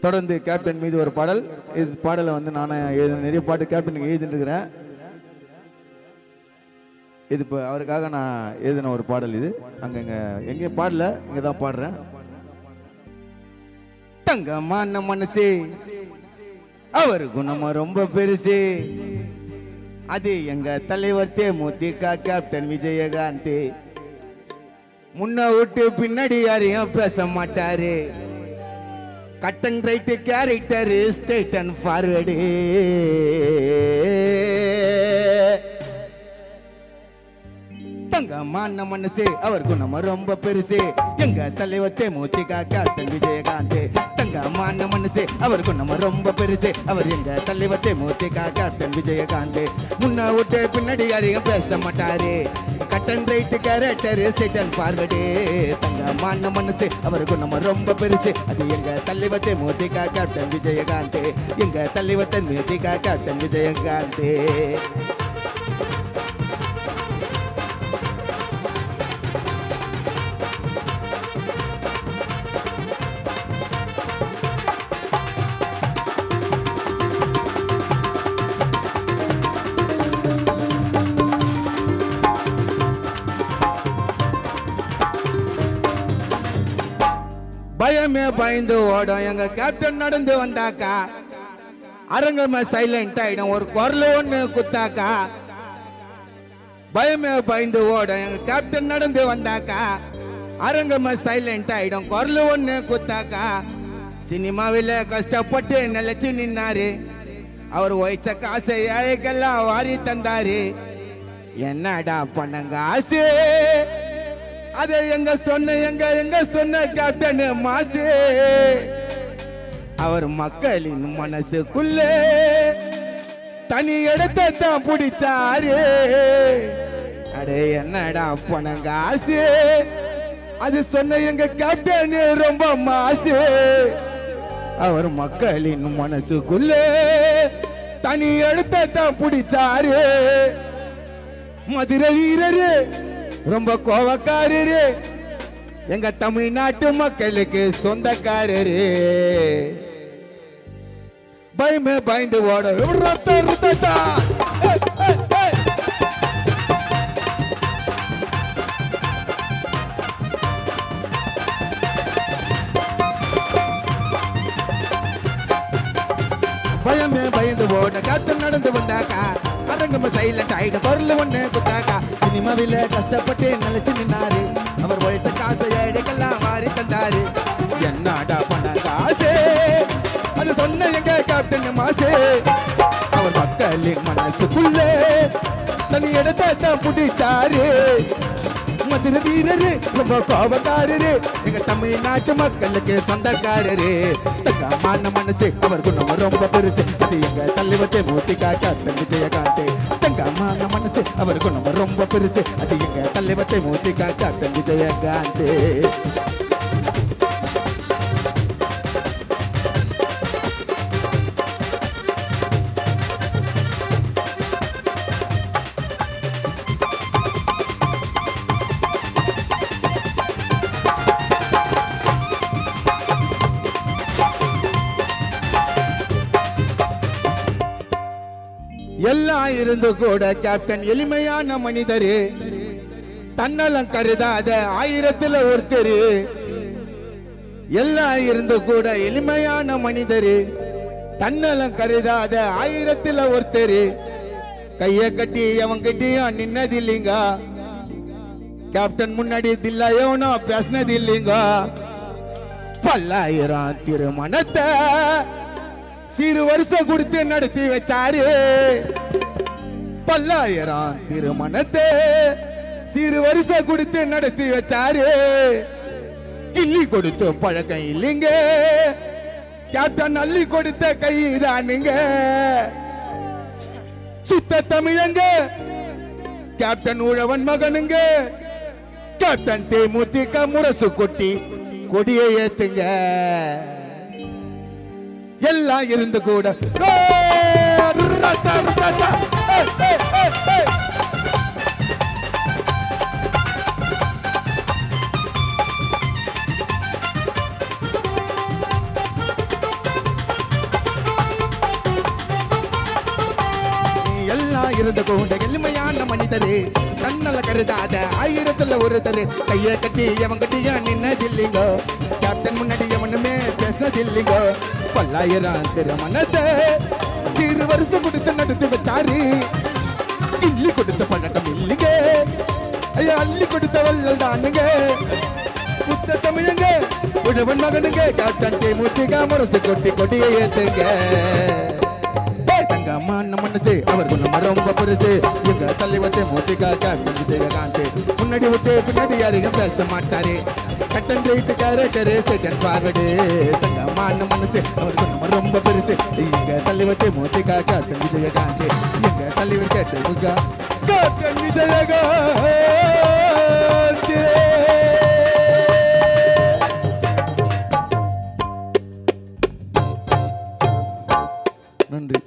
தொடர்ந்து கேப்டன் மீது ஒரு பாடல். இது பாடலை வந்து நான் நிறைய பாட்டு கேப்டனுக்கு எழுதிட்டு இருக்கிறேன். இது இப்போ அவருக்காக நான் எழுதின ஒரு பாடல். இது அங்கங்க எங்கேயும் பாடல, இங்கே தான் பாடுறேன். தங்கமான மனசு அவர் குணமா ரொம்ப பெருசு, அது எங்க தலைவர் தேமுதிக கேப்டன் விஜயகாந்த். முன்ன விட்டு பின்னாடி யாரையும் பேச மாட்டாரு, cut and right character, straight and forward. தங்கமான மனசு அவர் குணம் ரொம்ப பெருசு, எங்க தலைவர் தேமுதிக கேப்டன் விஜயகாந்த். தங்கமான மனசு அவர் குணம் ரொம்ப பெருசு, அவர் எங்க தலைவர் தேமுதிக கேப்டன் விஜயகாந்த். முன்ன விட்டு பின்னாடி யாரையும் பேச மாட்டாரு, cut and right character, straight and forward. தங்கமான மனசு அவர் குணம் ரொம்ப பெருசு, அது எங்க தலைவர் தேமுதிக கேப்டன் விஜயகாந்த். எங்க தலைவர் தேமுதிக கேப்டன் விஜயகாந்த். பயமே பயந்து ஓடும் எங்க கேப்டன் நடந்து வந்தாக்கா, அரங்கமே சைலண்ட் ஆயிடும் ஒரு குரல் ஒண்ணு குத்தாக்கா. பயமே பயந்து ஓடும் எங்க கேப்டன் நடந்து வந்தாக்கா, அரங்கமே சைலண்ட் ஆயிடும் குரல் ஒண்ணு குத்தாக்கா. சினிமாவில் கஷ்டப்பட்டு நிலைச்சு நின்னாரு, அவர் ஒய்ச்ச காசை ஏழைக்கெல்லாம் வாரி தந்தாரு. என்னடா பண்ணங்க ஆசை, அதை எங்க சொன்ன கேப்டன் மாசு. அவர் மக்களின் மனசுக்குள்ளே தனி இடத்தை தான் பிடிச்சாரு. அடே என்னடா பணங்க ஆசு, அது சொன்ன எங்க கேப்டன் ரொம்ப மாசு. அவர் மக்களின் மனசுக்குள்ளே தனி இடத்தை தான் பிடிச்சாரு. மதுரை வீரரு ரொம்ப கோவக்காரரு, எங்க தமிழ்நாட்டு மக்களுக்கு சொந்தக்காரரு. பயமே பயந்து ஓட பயமே பயந்து ஓட கேப்டன் நடந்து வந்தாக்கா, அரங்கம சைலண்ட் ஆயிடும் குரல் ஒண்ணு குத்தாக்கா. சினிமாவில் கஷ்டப்பட்டு நிலைச்சு நின்னாரு, அவர் உழைச்ச காசை ஏழைக்கெல்லாம் வாரி தந்தாரு. என்னடா பண்ண காசு, அது சொன்ன எங்க கேப்டன் மாசு. அவர் மக்களின் மனசுக்குள்ளே தனி இடத்தை தான் பிடிச்சாரு. மதுரை வீரரு ரொம்ப கோபக்காரரு, எங்க தமிழ்நாட்டு மக்களுக்கு சொந்தக்காரரு. தங்கமான மனசு அவர் குணம் ரொம்ப பெருசு, அது எங்க தலைவர் தேமுதிக கேப்டன் விஜயகாந்த். தங்கமான மனசு அவர் குணம் ரொம்ப பெருசு, அது எங்க தலைவர் தேமுதிக கேப்டன் விஜயகாந்த். எல்லாம் இருந்து கூட கேப்டன் எளிமையான மனிதரு, தன்னலம் கருதாத ஆயிரத்துல ஒருத்தரு. எல்லாம் இருந்து கூட எளிமையான மனிதரு, தன்னலம் கருதாத ஆயிரத்துல ஒருத்தரு. கைய கட்டி அவன் கிட்டியும் நின்னது இல்லைங்க, கேப்டன் முன்னாடி தில்லா எவனோ பேசினது இல்லைங்க. பல்லாயிரம் திருமணத்தை சிறு வருஷம் கொடுத்து நடத்தி வச்சாரு. பல்லாயிரம் திருமணத்தை சிறு வருஷம் கொடுத்து நடத்தி வச்சாரு. கிள்ளி கொடுத்து பழக்கம் இல்லைங்க, கேப்டன் அள்ளி கொடுத்த கைதானுங்க. சுத்த தமிழங்க கேப்டன் உழவன் மகனுங்க. கேப்டன் தேமுதிக முரசு கொட்டி கொடியை ஏத்துங்க. எல்லாம் இருந்து கூட இருந்த கூட எளிமையான மனிதரு தன்னல கருதாத ஆயிரத்துல ஒருத்தரு கைய கட்டி எவன் கட்டியா நின்னதில்லிங்கோ கேப்டன் முன்னாடி எவனுமே பேசினதில்லிங்கோ 1000 திருமணத்தை சிறு வருஷம் கொடுத்து நடத்தி வச்சாரு கிள்ளி கொடுத்த பழக்கம் இல்லைங்க ஐயா அள்ளி கொடுத்த வள்ளல் தானுங்க சுத்த தமிழுங்க உழவன் மகனுங்க கேப்டன் தேமுதிக முரசு கொட்டி கொடியை ஏத்துங்க தங்கம்மான மனசு அவர் குணம் ரொம்ப பெருசு எங்க தலைவர் தேமுதிக கேப்டன் விஜயகாந்த் முன்னாடி விட்டு பின்னாடி யாரையும் பேச மாட்டாரு கட்டன் ரைட்டு கேரக்டரு செகண்ட் ஃபார்வர்டு தங்கம்மான மனசு அவர் குணம் ரொம்ப பெருசு எங்க தலைவர் தேமுதிக கேப்டன் விஜயகாந்த் எங்க தலைவர் கேப்டன் விஜயகாந்த் நன்றி.